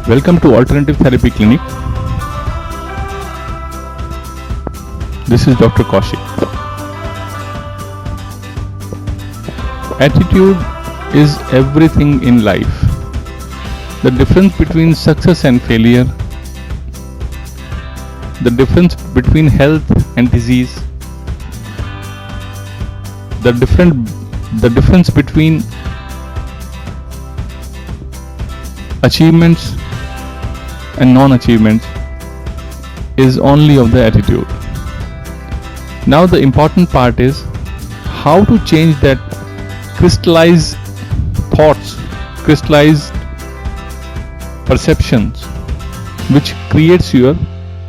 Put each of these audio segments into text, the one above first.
Welcome to Alternative Therapy Clinic. This is Dr. Kaushik. Attitude is everything in life. The difference between success and failure, the difference between health and disease, the difference between achievements and non-achievements is only of the attitude. Now the important part is how to change that crystallized thoughts, crystallized perceptions which creates your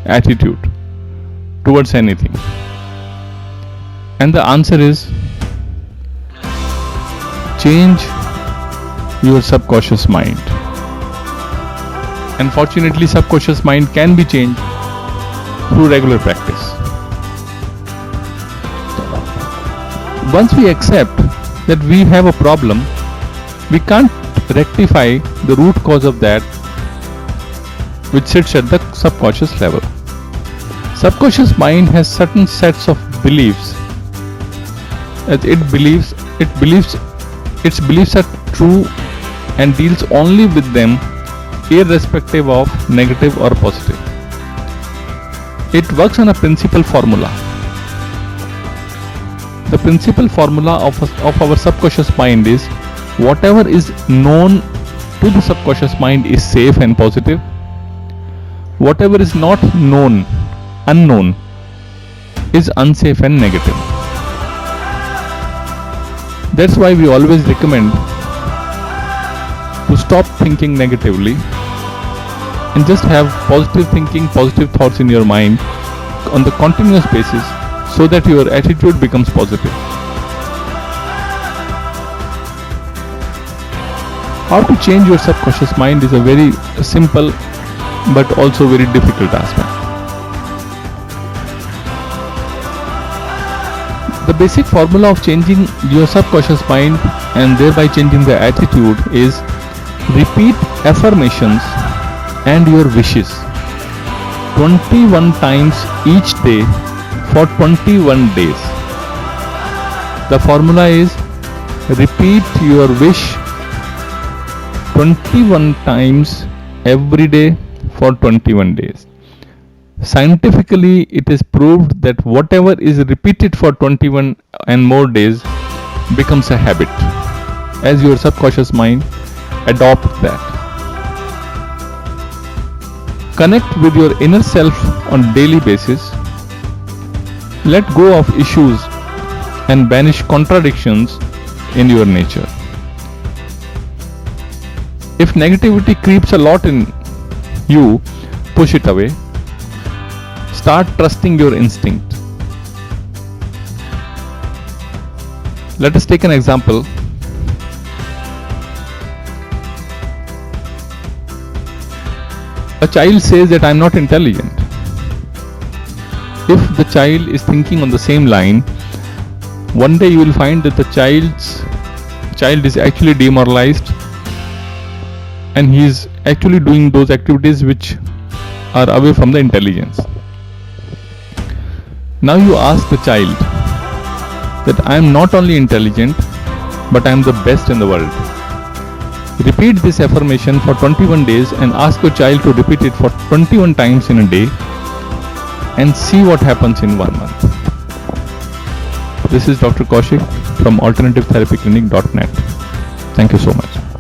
attitude towards anything. And the answer is change your subconscious mind. Unfortunately, subconscious mind can be changed through regular practice. Once we accept that we have a problem, we can't rectify the root cause of that which sits at the subconscious level. Subconscious mind has certain sets of beliefs. Its beliefs are true and deals only with them irrespective of negative or positive. It works on a principal formula. The principal formula of our subconscious mind is whatever is known to the subconscious mind is safe and positive. Whatever is not known, unknown, is unsafe and negative. That's why we always recommend to stop thinking negatively and just have positive thinking, positive thoughts in your mind on the continuous basis so that your attitude becomes positive. How to change your subconscious mind is a very simple but also very difficult aspect. The basic formula of changing your subconscious mind and thereby changing the attitude is repeat affirmations and your wishes 21 times each day for 21 days. The formula is repeat your wish 21 times every day for 21 days. Scientifically, it is proved that whatever is repeated for 21 and more days becomes a habit as your subconscious mind adopts that. Connect with your inner self on daily basis. Let go of issues and banish contradictions in your nature. If negativity creeps a lot in you, push it away. Start trusting your instinct. Let us take an example. A child says that I am not intelligent. If the child is thinking on the same line, one day you will find that the child is actually demoralized and he is actually doing those activities which are away from the intelligence. Now you ask the child that I am not only intelligent but I am the best in the world. Repeat this affirmation for 21 days and ask your child to repeat it for 21 times in a day and see what happens in 1 month. This is Dr. Kaushik from AlternativeTherapyClinic.net. Thank you so much.